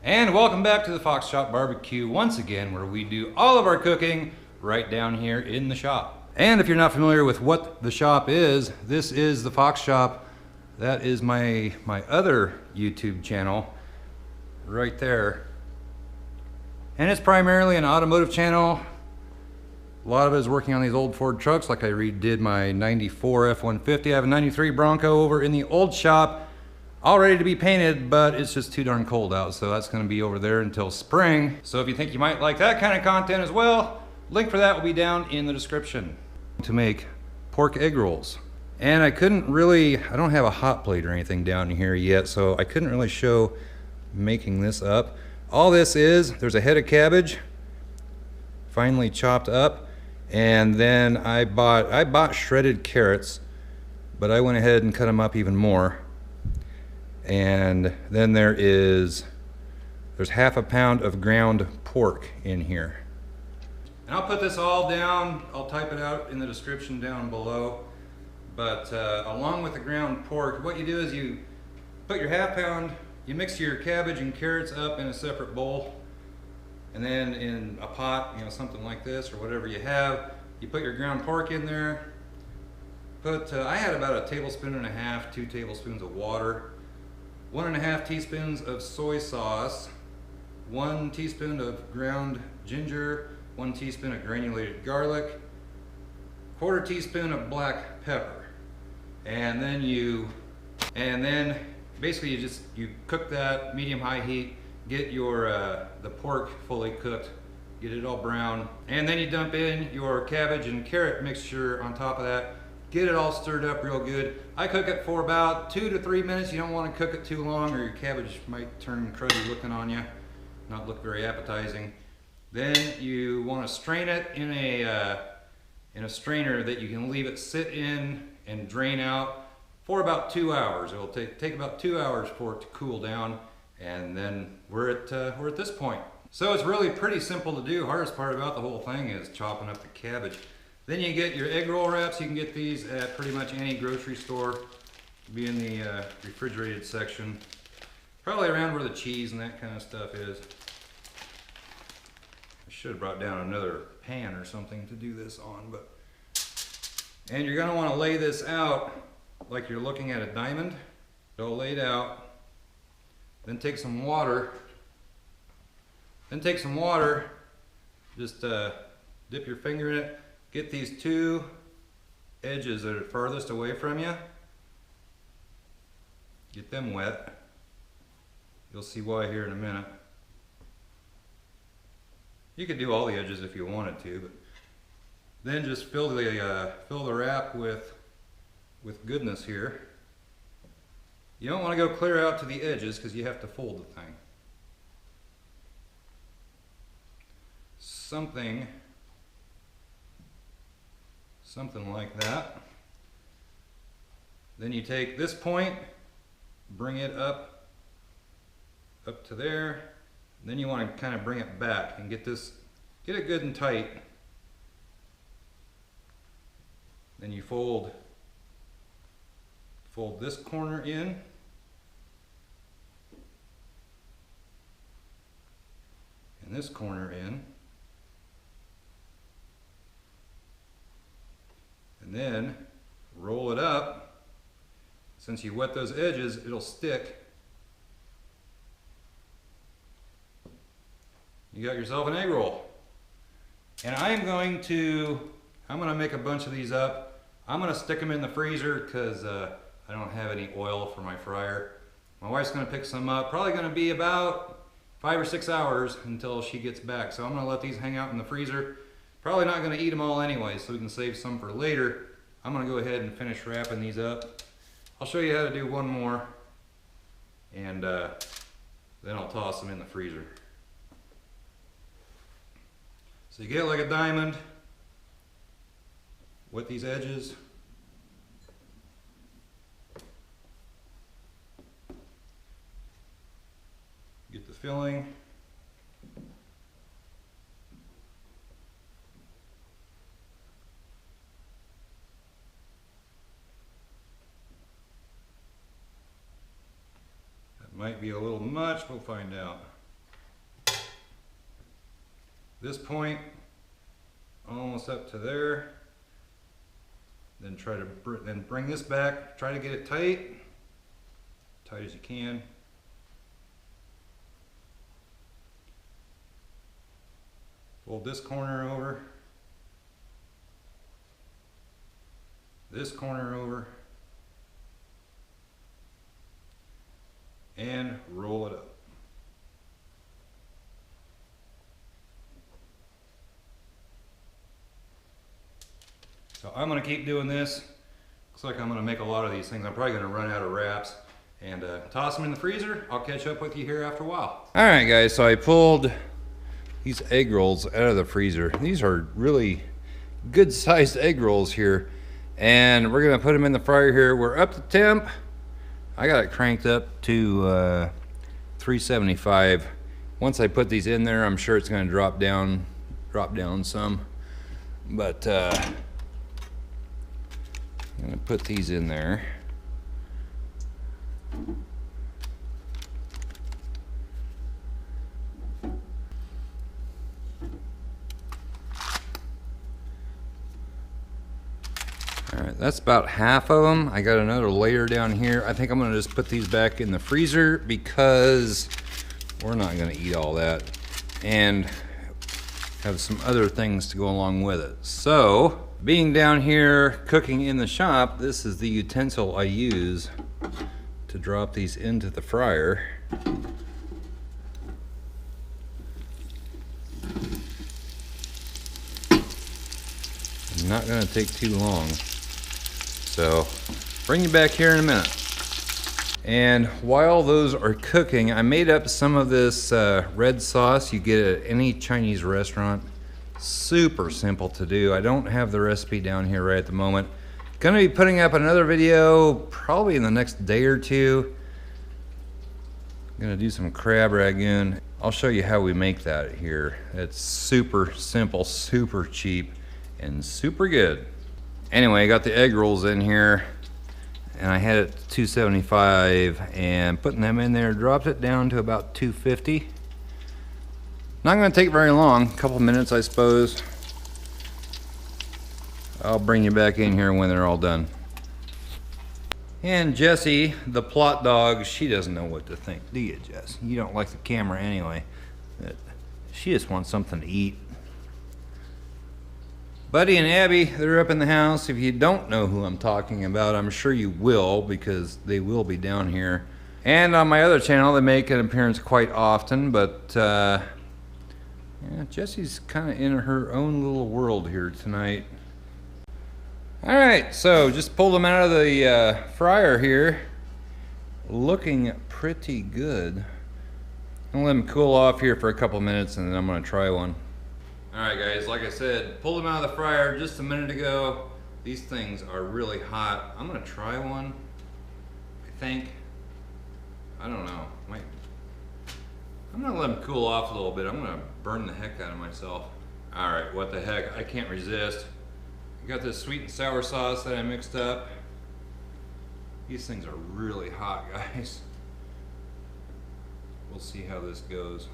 And welcome back to the Fox Shop Barbecue once again, where we do all of our cooking right down here in the shop. And if you're not familiar with what the shop is, this is the Fox Shop. That is my other YouTube channel right there. And it's primarily an automotive channel. A lot of it is working on these old Ford trucks, like I redid my 94 F-150. I have a 93 Bronco over in the old shop, all ready to be painted, but it's just too darn cold out, so that's gonna be over there until spring. So if you think you might like that kind of content as well, link for that will be down in the description. To make pork egg rolls. And I don't have a hot plate or anything down here yet, so I couldn't really show making this up. All this is, there's a head of cabbage, finely chopped up, and then I bought shredded carrots, but I went ahead and cut them up even more. And then there's half a pound of ground pork in here. And I'll put this all down, I'll type it out in the description down below. But along with the ground pork, what you do is you put your half pound, you mix your cabbage and carrots up in a separate bowl, and then in a pot, something like this or whatever you have, you put your ground pork in there. I had about a tablespoon and a half, 2 tablespoons of water, 1.5 teaspoons of soy sauce, 1 teaspoon of ground ginger, 1 teaspoon of granulated garlic, 1/4 teaspoon of black pepper, and then basically you cook that medium-high heat, get the pork fully cooked, get it all brown, and then you dump in your cabbage and carrot mixture on top of that. Get it all stirred up real good. I cook it for about 2 to 3 minutes. You don't want to cook it too long or your cabbage might turn cruddy looking on you, not look very appetizing. Then you want to strain it in a strainer that you can leave it sit in and drain out for about 2 hours. It will take about 2 hours for it to cool down, and then we're at this point. So it's really pretty simple to do. Hardest part about the whole thing is chopping up the cabbage. Then you get your egg roll wraps. You can get these at pretty much any grocery store. Be in the refrigerated section, probably around where the cheese and that kind of stuff is. I should have brought down another pan or something to do this on, and you're going to want to lay this out like you're looking at a diamond. It'll lay it out. Then take some water. Just dip your finger in it. Get these 2 edges that are farthest away from you. Get them wet. You'll see why here in a minute. You could do all the edges if you wanted to, but then just fill the wrap with goodness here. You don't want to go clear out to the edges because you have to fold the thing. Something like that. Then you take this point, bring it up to there. Then you want to kind of bring it back and get it good and tight. Then you fold this corner in. And this corner in. And then roll it up. Since you wet those edges, it'll stick. You got yourself an egg roll. And I'm going to make a bunch of these up. I'm going to stick them in the freezer because I don't have any oil for my fryer. My wife's going to pick some up. Probably going to be about 5 or 6 hours until she gets back. So I'm going to let these hang out in the freezer. Probably not going to eat them all anyway, so we can save some for later. I'm going to go ahead and finish wrapping these up. I'll show you how to do one more, and then I'll toss them in the freezer. So you get it like a diamond, wet these edges. Get the filling. Might be a little much, we'll find out. this point almost up to there. Then try to bring this back, try to get it tight as you can. Fold this corner over, this corner over, and roll it up. So I'm going to keep doing this. Looks like I'm going to make a lot of these things. I'm probably going to run out of wraps and toss them in the freezer. I'll catch up with you here after a while. All right, guys, so I pulled these egg rolls out of the freezer. These are really good sized egg rolls here. And we're going to put them in the fryer here. We're up to temp. I got it cranked up to 375. Once I put these in there, I'm sure it's going to drop down some. But I'm going to put these in there. All right, that's about half of them. I got another layer down here. I think I'm going to just put these back in the freezer because we're not going to eat all that and have some other things to go along with it. So, being down here cooking in the shop, this is the utensil I use to drop these into the fryer. Not going to take too long. So, bring you back here in a minute. And while those are cooking, I made up some of this red sauce you get at any Chinese restaurant. Super simple to do. I don't have the recipe down here right at the moment. Gonna be putting up another video probably in the next day or two. Gonna do some crab ragoon. I'll show you how we make that here. It's super simple, super cheap, and super good. Anyway, I got the egg rolls in here and I had it 275 and putting them in there dropped it down to about 250. Not going to take very long, a couple minutes I suppose. I'll bring you back in here when they're all done. And Jessie, the plot dog, she doesn't know what to think, do you, Jess? You don't like the camera anyway. She just wants something to eat. Buddy and Abby, they're up in the house. If you don't know who I'm talking about, I'm sure you will because they will be down here. And on my other channel, they make an appearance quite often, but yeah, Jessie's kind of in her own little world here tonight. All right, so just pulled them out of the fryer here. Looking pretty good. I'm gonna let them cool off here for a couple minutes and then I'm gonna try one. All right, guys, like I said, pulled them out of the fryer just a minute ago. These things are really hot. I'm gonna try one, I think. I don't know. I'm gonna let them cool off a little bit. I'm gonna burn the heck out of myself. All right, what the heck, I can't resist. I got this sweet and sour sauce that I mixed up. These things are really hot, guys. We'll see how this goes.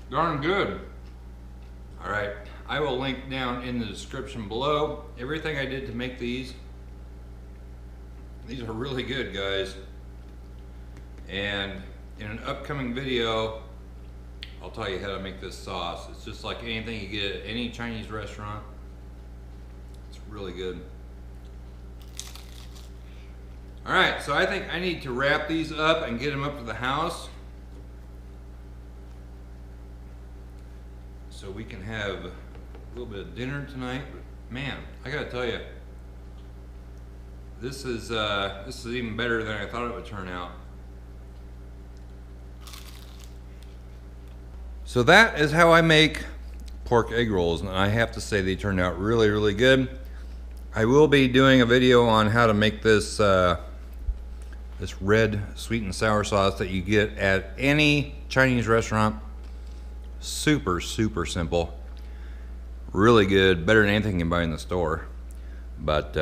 Darn good. All right, I will link down in the description below everything I did to make these. These are really good, guys. And in an upcoming video, I'll tell you how to make this sauce. It's just like anything you get at any Chinese restaurant. It's really good. All right, so I think I need to wrap these up and get them up to the house so we can have a little bit of dinner tonight. But man, I gotta tell you, this is even better than I thought it would turn out. So that is how I make pork egg rolls, and I have to say they turned out really, really good. I will be doing a video on how to make this This red sweet and sour sauce that you get at any Chinese restaurant. Super, super simple. Really good, better than anything you can buy in the store. But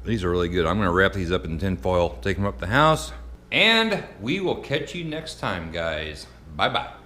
these are really good. I'm gonna wrap these up in tin foil, take them up the house, and we will catch you next time, guys. Bye-bye.